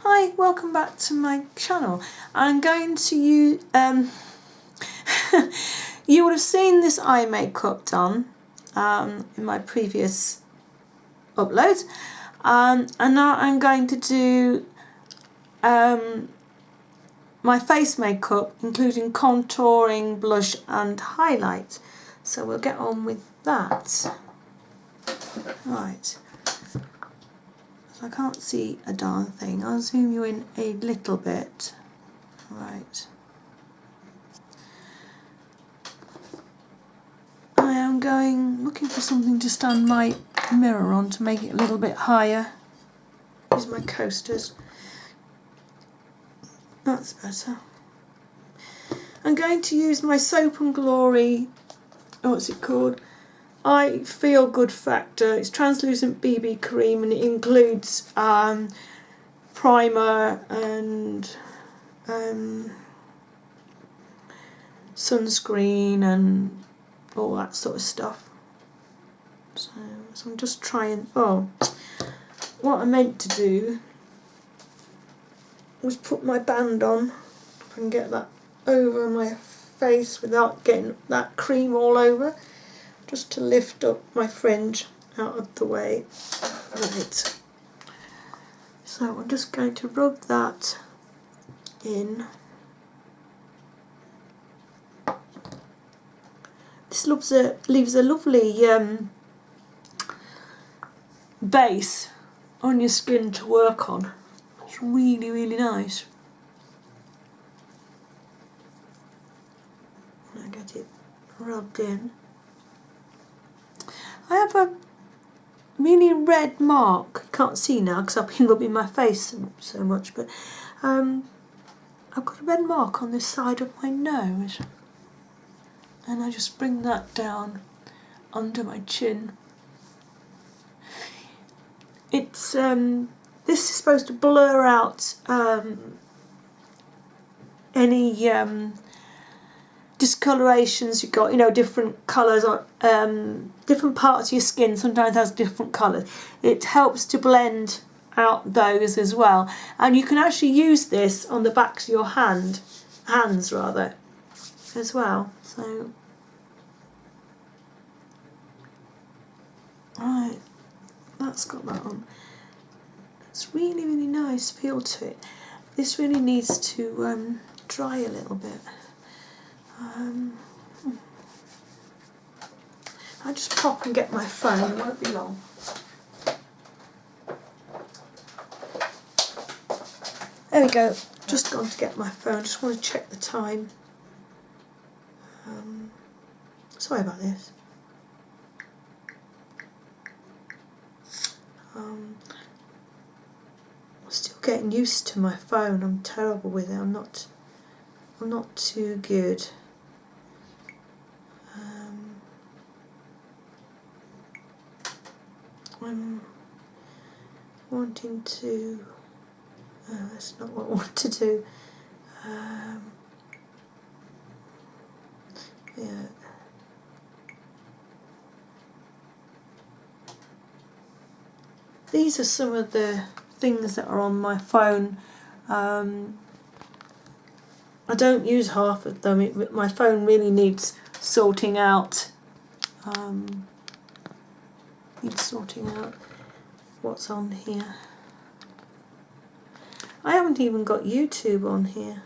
Hi, welcome back to my channel. I'm going to use, you would have seen this eye makeup done in my previous uploads, and now I'm going to do my face makeup, including contouring, blush and highlight. So we'll get on with that. Right. I can't see a darn thing. I'll zoom you in a little bit. Right. I am looking for something to stand my mirror on to make it a little bit higher. Use my coasters. That's better. I'm going to use my Soap and Glory, what's it called? I Feel Good Factor. It's translucent BB cream and it includes primer and sunscreen and all that sort of stuff. So I'm just trying. Oh, what I meant to do was put my band on. If I can get that over my face without getting that cream all over, just to lift up my fringe out of the way. Right. So I'm just going to rub that in. This leaves a lovely base on your skin to work on. It's really, really nice. I get it rubbed in. I have a really red mark. You can't see now because I've been rubbing my face so much, but I've got a red mark on this side of my nose. And I just bring that down under my chin. It's this is supposed to blur out any discolorations you've got, you know, different colours or different parts of your skin sometimes has different colours. It helps to blend out those as well. And you can actually use this on the backs of your hands rather, as well. So right, that's got that on. It's really, really nice feel to it. This really needs to dry a little bit. I'll just pop and get my phone, it won't be long. There we go, just gone to get my phone, just want to check the time. Sorry about this. I'm still getting used to my phone. I'm terrible with it. I'm not too good. I'm wanting to. That's not what I want to do. Yeah. These are some of the things that are on my phone. I don't use half of them. My phone really needs sorting out. Needs sorting out what's on here. I haven't even got YouTube on here.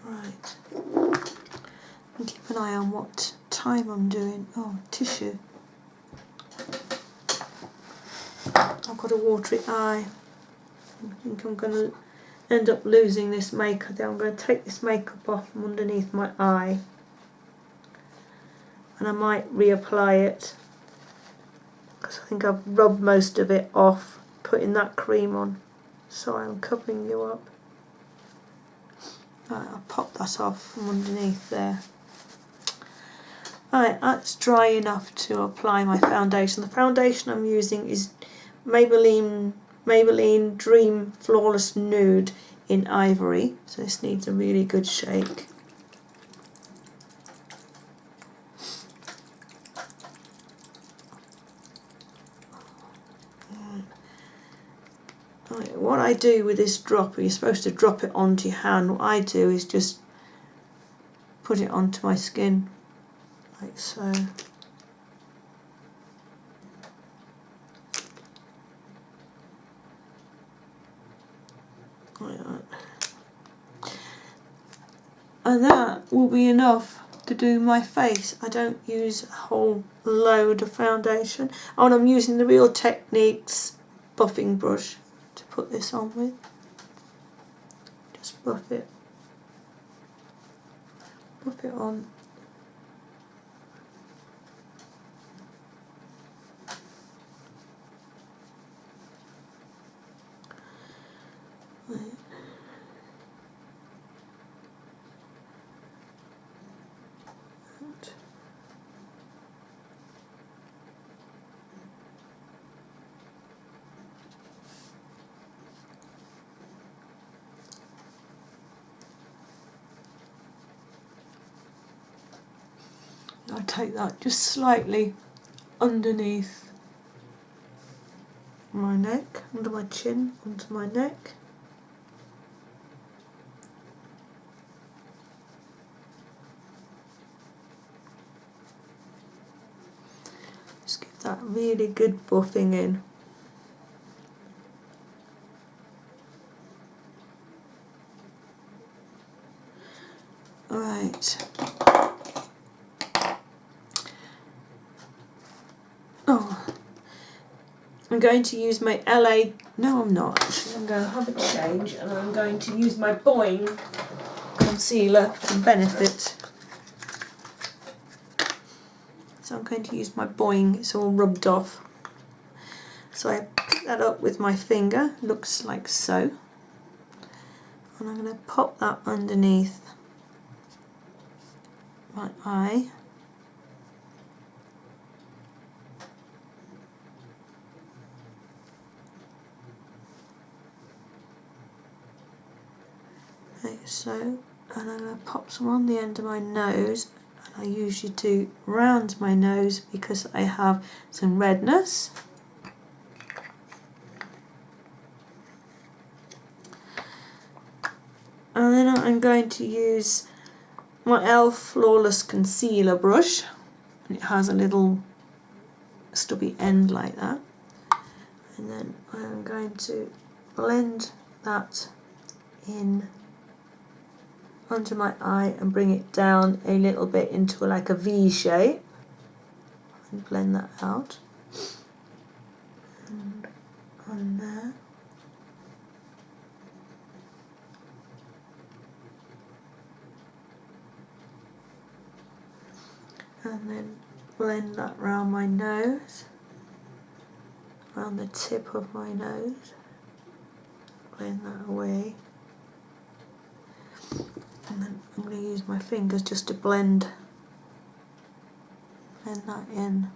Right. And keep an eye on what time I'm doing. Oh, tissue. I've got a watery eye. I think I'm going to end up losing this makeup. I'm going to take this makeup off from underneath my eye. And I might reapply it. Because I think I've rubbed most of it off putting that cream on. Sorry, I'm covering you up. Right, I'll pop that off from underneath there. Right, that's dry enough to apply my foundation. The foundation I'm using is Maybelline Dream Flawless Nude in Ivory. So this needs a really good shake. Right, what I do with this dropper, you're supposed to drop it onto your hand. What I do is just put it onto my skin, like so. Like that. And that will be enough to do my face. I don't use a whole load of foundation. Oh, and I'm using the Real Techniques buffing brush to put this on with. Just buff it on. I take that just slightly underneath my neck, under my chin, onto my neck. Just give that really good buffing in. Right. Oh, I'm going to use my no I'm not actually, I'm going to have a change and I'm going to use my Boing concealer for Benefit. So I'm going to use my Boing, it's all rubbed off. So I pick that up with my finger, looks like so. And I'm going to pop that underneath my eye. Like so, and I'm going to pop some on the end of my nose, and I usually do round my nose because I have some redness. And then I'm going to use my e.l.f. Flawless Concealer brush, and it has a little stubby end like that, and then I'm going to blend that in under my eye and bring it down a little bit into like a V shape and blend that out, and on there. And then blend that round my nose, around the tip of my nose, blend that away. And then I'm going to use my fingers just to blend that in.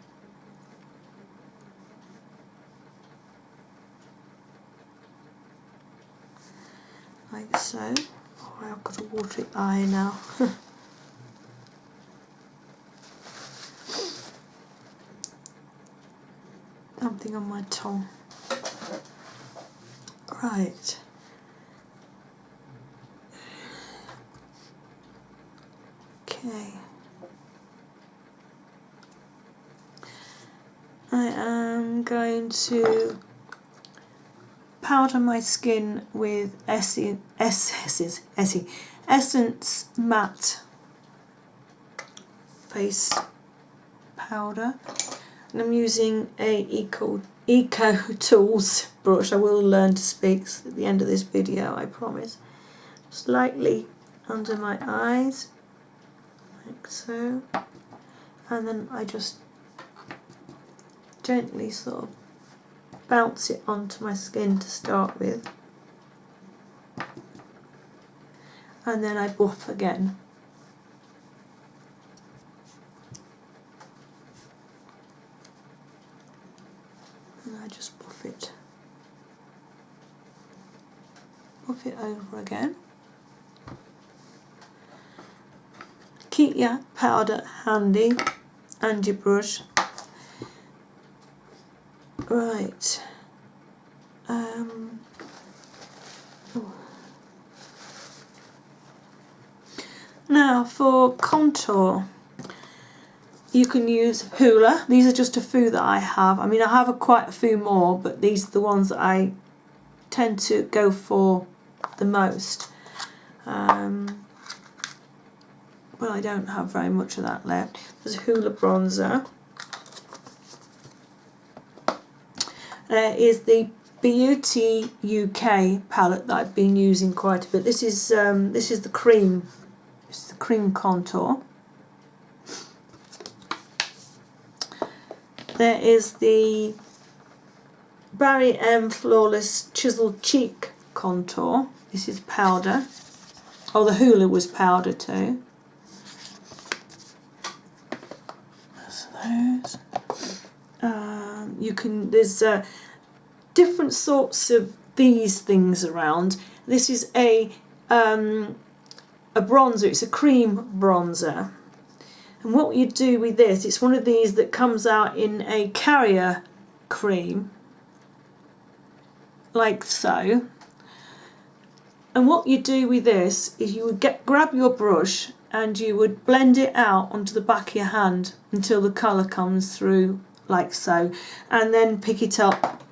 Like so. Oh, I've got a watery eye now. Something on my tongue. Right. Okay. I am going to powder my skin with Essence Matte Face Powder. And I'm using a Eco Tools brush. I will learn to speak at the end of this video, I promise. Slightly under my eyes, like so. And then I just gently sort of bounce it onto my skin to start with. And then I buff again. And I just buff it over again. Keep your powder handy and your brush. Right. Now for contour, you can use Hoola. These are just a few that I have. I mean, I have quite a few more, but these are the ones that I tend to go for the most. But I don't have very much of that left. There's a Hoola bronzer. There is the Beauty UK palette that I've been using quite a bit. This is the cream. This is the cream contour. There is the Barry M Flawless Chiseled Cheek Contour. This is powder. Oh, the Hoola was powder too. That's those. There's different sorts of these things around. This is a bronzer. It's a cream bronzer. And what you do with this, it's one of these that comes out in a carrier cream, like so. And what you do with this is you would grab your brush and you would blend it out onto the back of your hand until the colour comes through, like so, and then pick it up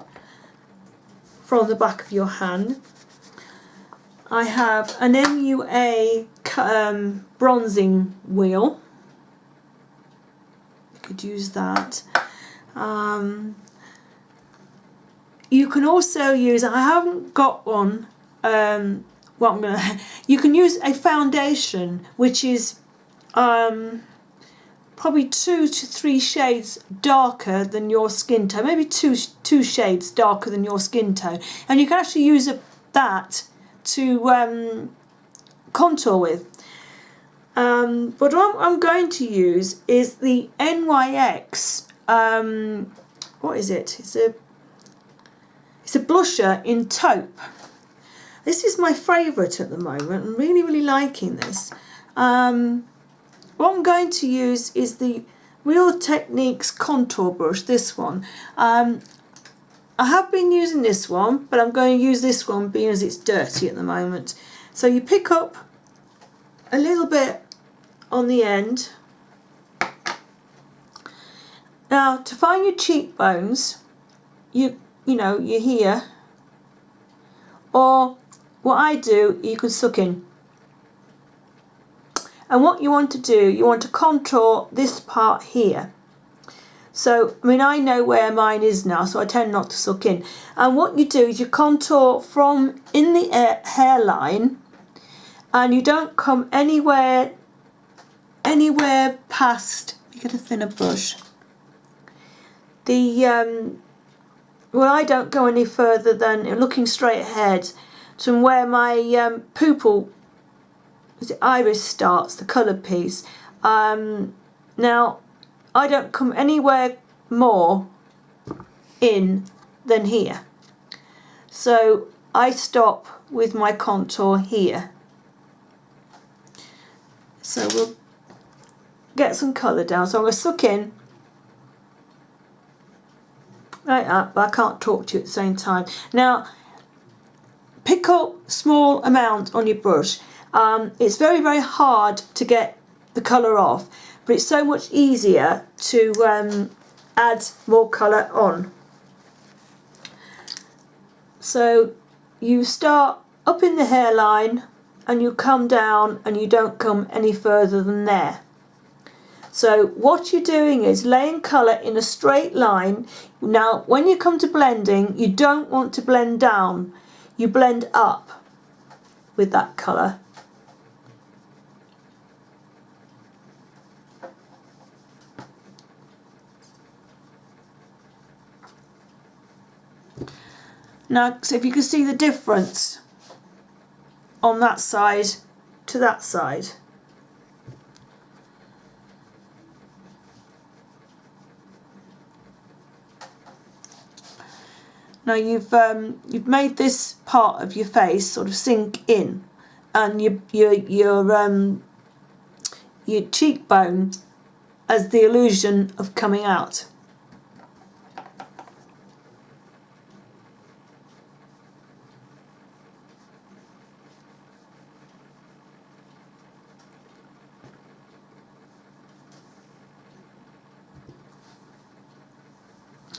from the back of your hand. I have an MUA bronzing wheel. You could use that. You can also use, I haven't got one, you can use a foundation which is probably 2 to 3 shades darker than your skin tone, maybe two shades darker than your skin tone, and you can actually use that to contour with. But what I'm going to use is the NYX, what is it? It's a blusher in taupe. This is my favourite at the moment. I'm really liking this. What I'm going to use is the Real Techniques contour brush, this one. I have been using this one, but I'm going to use this one being as it's dirty at the moment. So you pick up a little bit on the end. Now, to find your cheekbones, you're here, or what I do, you can suck in. And what you want to do, you want to contour this part here. So, I mean, I know where mine is now, so I tend not to suck in. And what you do is you contour from in the hairline, and you don't come anywhere past. You get a thinner brush. Well, I don't go any further than looking straight ahead to where my pupil, the iris starts, the coloured piece. Now, I don't come anywhere more in than here. So I stop with my contour here. So we'll get some colour down. So I'm going to suck in like that, but I can't talk to you at the same time. Now, pick up small amount on your brush. It's very hard to get the colour off, but it's so much easier to add more colour on. So you start up in the hairline and you come down and you don't come any further than there. So what you're doing is laying colour in a straight line. Now when you come to blending, you don't want to blend down, you blend up with that colour. Now, so if you can see the difference on that side to that side. Now you've made this part of your face sort of sink in, and your cheekbone has the illusion of coming out.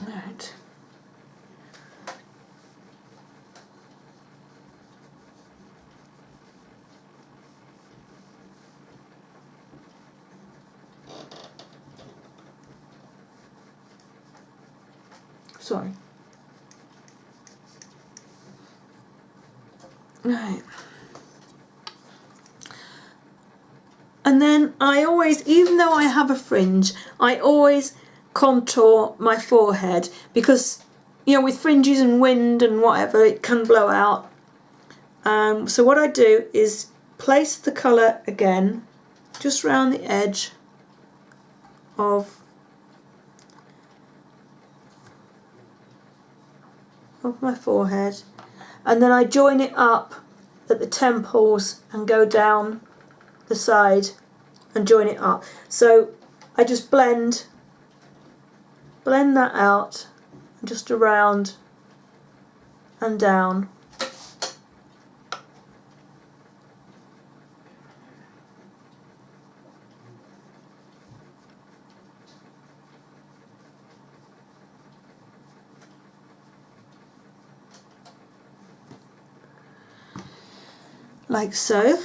Right. Sorry. Right. And then I always, even though I have a fringe, I always contour my forehead because, you know, with fringes and wind and whatever, it can blow out. So what I do is place the colour again just round the edge of my forehead, and then I join it up at the temples and go down the side and join it up. So I just blend that out just around and down. Like so.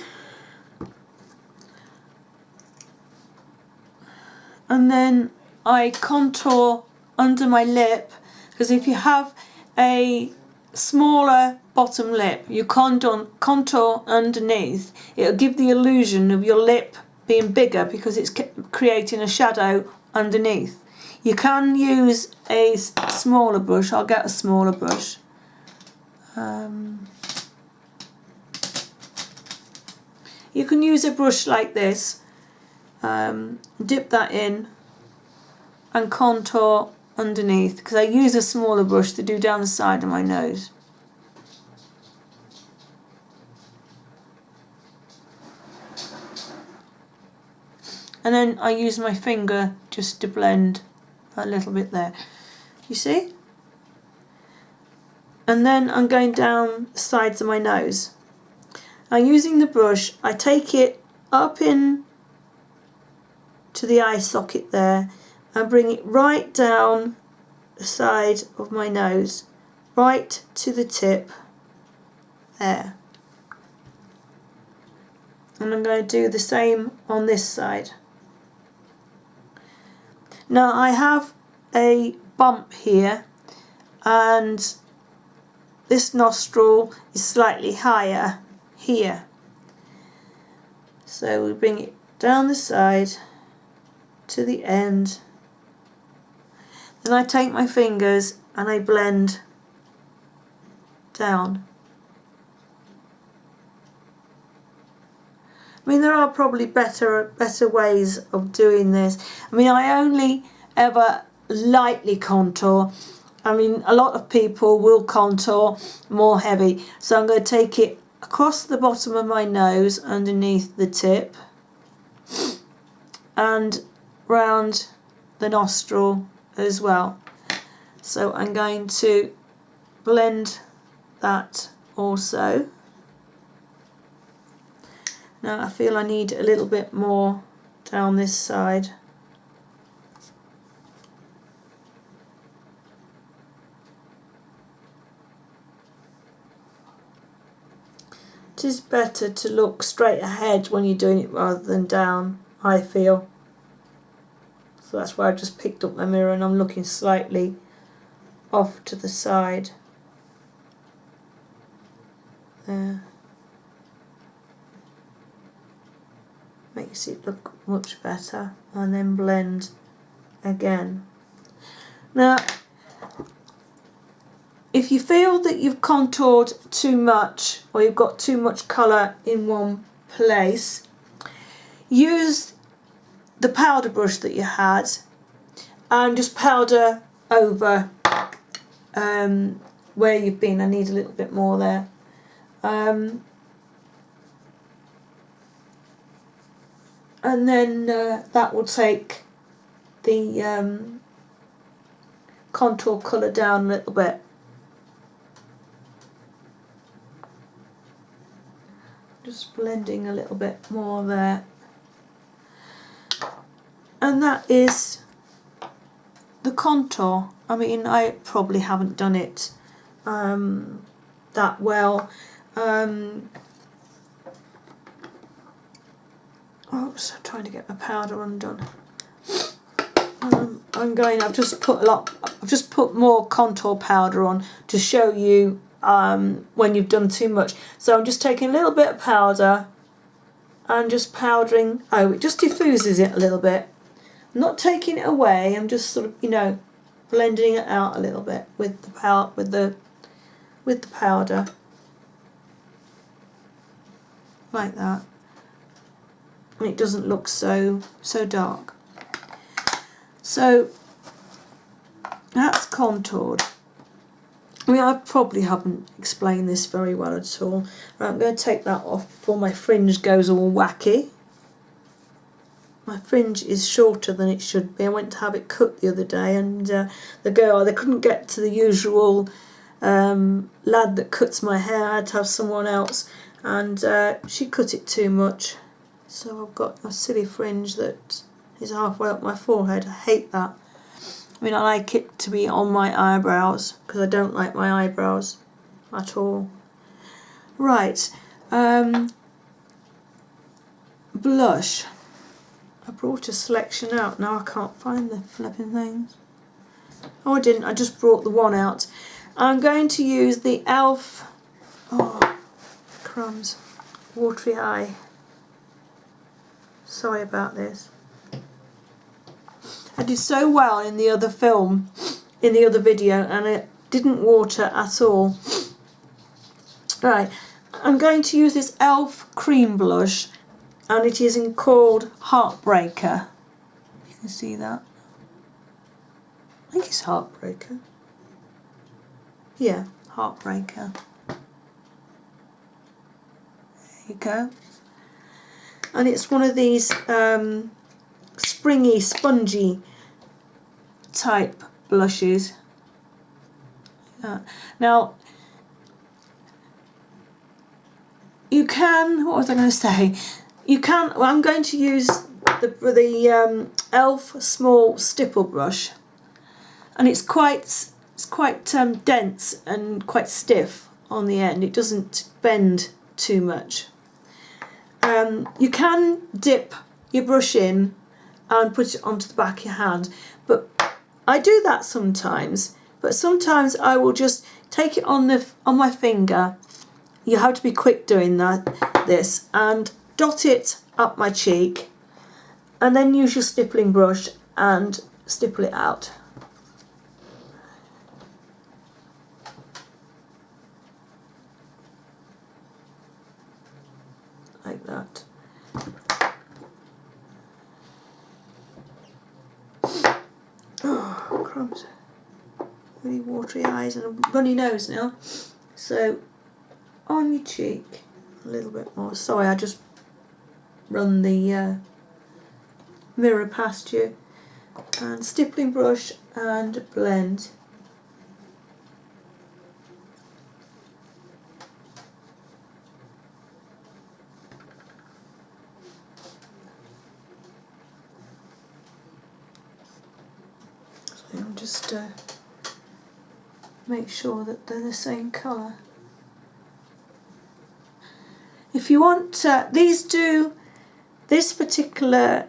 And then I contour under my lip, because if you have a smaller bottom lip, you contour underneath, it'll give the illusion of your lip being bigger because it's creating a shadow underneath. You can use a smaller brush. I'll get a smaller brush. You can use a brush like this, dip that in and contour underneath, because I use a smaller brush to do down the side of my nose. And then I use my finger just to blend a little bit there. You see? And then I'm going down the sides of my nose. Now using the brush, I take it up in to the eye socket there and bring it right down the side of my nose, right to the tip there. And I'm going to do the same on this side. Now I have a bump here, and this nostril is slightly higher here. So we bring it down the side to the end. Then I take my fingers and I blend down. I mean, there are probably better ways of doing this. I mean, I only ever lightly contour. I mean, a lot of people will contour more heavy. So I'm going to take it across the bottom of my nose underneath the tip and round the nostril as well. So I'm going to blend that also. Now I feel I need a little bit more down this side. It is better to look straight ahead when you're doing it rather than down, I feel. So that's why I've just picked up my mirror and I'm looking slightly off to the side. There. Makes it look much better, and then blend again. Now if you feel that you've contoured too much or you've got too much colour in one place, use the powder brush that you had and just powder over where you've been. I need a little bit more there. And then that will take the contour colour down a little bit. Just blending a little bit more there. And that is the contour. I mean, I probably haven't done it that well. Oops, I'm trying to get my powder undone. I've just put more contour powder on to show you when you've done too much. So I'm just taking a little bit of powder and just powdering. Oh, it just diffuses it a little bit. I'm not taking it away. I'm just sort of, you know, blending it out a little bit with the powder, like that, and it doesn't look so dark. So that's contoured. I mean, I probably haven't explained this very well at all. Right, I'm going to take that off before my fringe goes all wacky. My fringe is shorter than it should be. I went to have it cut the other day, and the girl, they couldn't get to the usual lad that cuts my hair. I had to have someone else, and she cut it too much. So I've got a silly fringe that is halfway up my forehead. I hate that. I mean, I like it to be on my eyebrows, because I don't like my eyebrows at all. Right, blush. I brought a selection out, now I can't find the flipping things. Oh, I didn't, I just brought the one out. I'm going to use the e.l.f. Oh, crumbs. Watery eye. Sorry about this. I did so well in the other film, in the other video, and it didn't water at all. Right, I'm going to use this e.l.f. cream blush, and it is called Heartbreaker. You can see that. I think it's Heartbreaker. Yeah, Heartbreaker. There you go. And it's one of these springy, spongy type blushes. Now, you can, what was I going to say? You can, well, I'm going to use the e.l.f. small stipple brush, and it's quite dense and quite stiff on the end. It doesn't bend too much. You can dip your brush in and put it onto the back of your hand, but I do that sometimes. But sometimes I will just take it on my finger. You have to be quick doing this, and dot it up my cheek, and then use your stippling brush and stipple it out. Like that. Oh, crumbs. Really watery eyes and a runny nose now. So, on your cheek, a little bit more. Sorry, I just run the mirror past you. And stippling brush and blend. So I'm just make sure that they're the same colour. If you want, this particular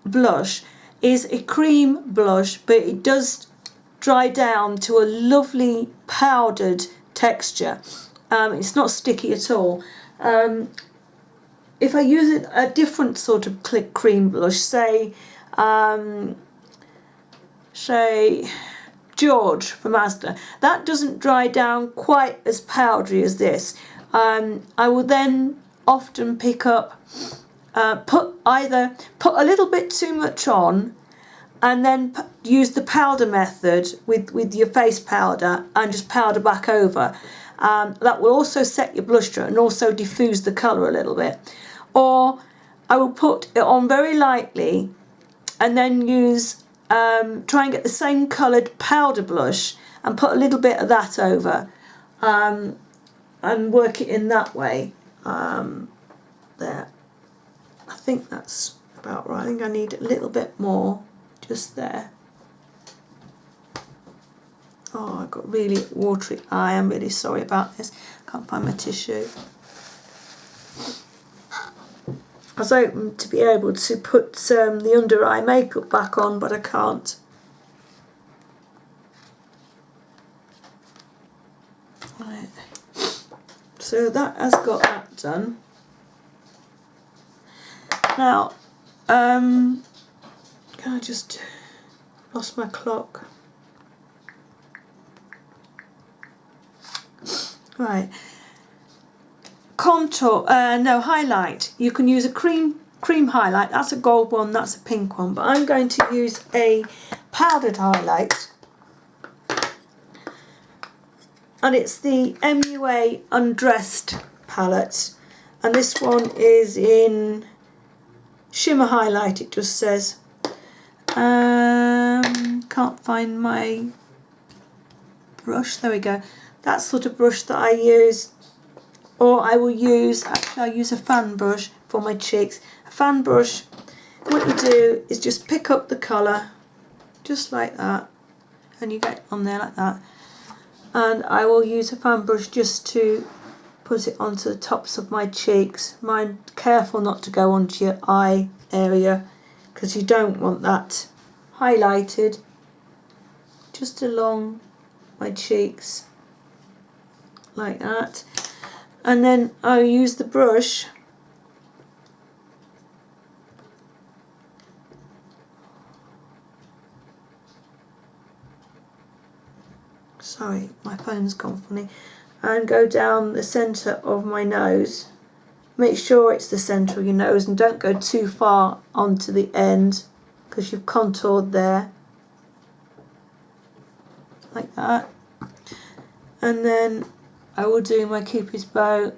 blush is a cream blush, but it does dry down to a lovely powdered texture. It's not sticky at all. If I use a different sort of cream blush, say George from Asda, that doesn't dry down quite as powdery as this. I will then often pick up, put a little bit too much on, and then use the powder method with your face powder and just powder back over. That will also set your blush tone and also diffuse the colour a little bit. Or I will put it on very lightly and then use, try and get the same coloured powder blush and put a little bit of that over. And work it in that way. There. I think that's about right. I think I need a little bit more just there. Oh, I've got really watery eye. I'm really sorry about this. Can't find my tissue. I was hoping to be able to put the under eye makeup back on, but I can't. Right. So that has got that done. Now, I just lost my clock. Right. Contour, no, highlight. You can use a cream highlight. That's a gold one, that's a pink one. But I'm going to use a powdered highlight. And it's the MUA Undressed palette. And this one is in shimmer highlight, it just says. Can't find my brush. There we go. That sort of brush that I use. Or I will use, actually I'll use a fan brush for my cheeks. A fan brush, what you do is just pick up the colour, just like that, and you get on there like that. And I will use a fan brush just to put it onto the tops of my cheeks. Mind careful not to go onto your eye area, because you don't want that highlighted. Just along my cheeks, like that. And then I'll use the brush sorry, my phone's gone funny, and go down the centre of my nose. Make sure it's the centre of your nose and don't go too far onto the end, because you've contoured there, like that. And then I will do my Cupid's bow,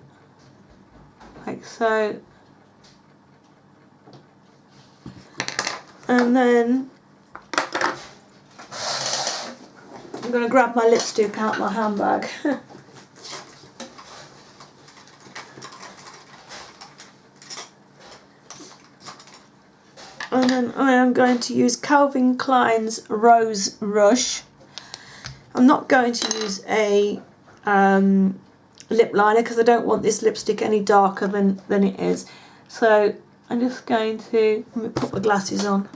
like so. And then I'm going to grab my lipstick out my handbag. And then I am going to use Calvin Klein's Rose Rush. I'm not going to use a lip liner because I don't want this lipstick any darker than it is. So I'm just going to, let me put my glasses on.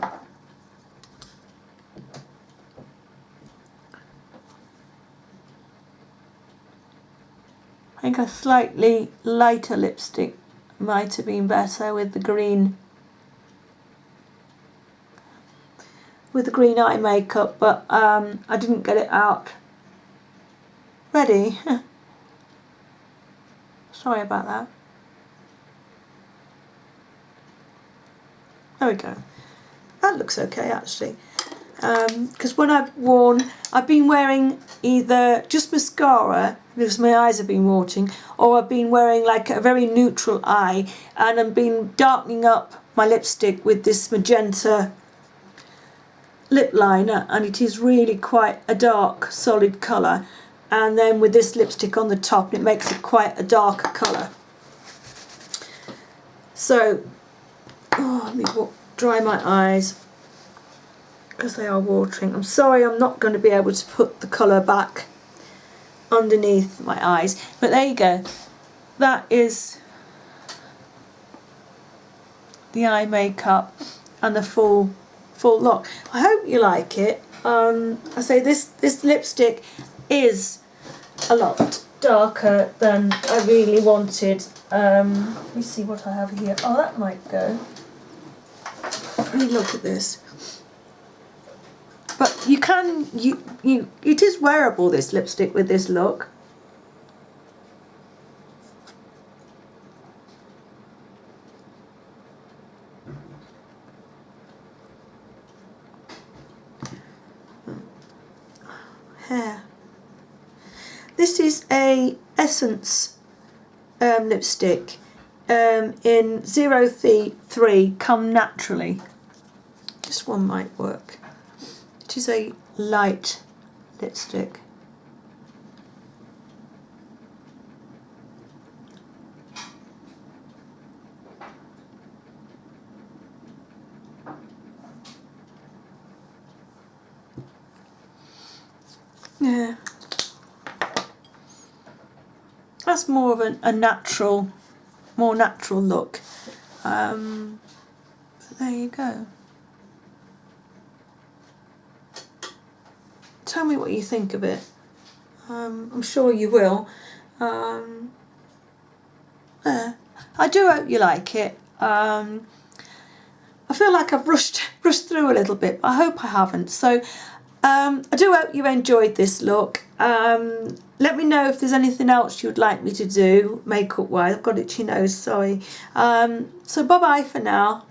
I think a slightly lighter lipstick might have been better with the green eye makeup, but I didn't get it out ready. Sorry about that. There we go. That looks okay actually. Because when I've been wearing either just mascara because my eyes have been watering, or I've been wearing like a very neutral eye, and I've been darkening up my lipstick with this magenta lip liner, and it is really quite a dark solid colour, and then with this lipstick on the top it makes it quite a darker colour. So let me dry my eyes because they are watering. I'm sorry I'm not going to be able to put the colour back underneath my eyes, but there you go. That is the eye makeup and the full look. I hope you like it. I say this lipstick is a lot darker than I really wanted. Let me see what I have here. Oh, that might go. Let me look at this. But you can, it is wearable, this lipstick, with this look. Hair. This is a Essence lipstick in 03 Come Naturally. This one might work. It is a light lipstick. Yeah. That's more of a natural, more natural look. But there you go. Tell me what you think of it. I'm sure you will. Yeah. I do hope you like it. I feel like I've rushed through a little bit, but I hope I haven't. So I do hope you enjoyed this look. Let me know if there's anything else you'd like me to do makeup wise. I've got itchy nose, sorry. So bye bye for now.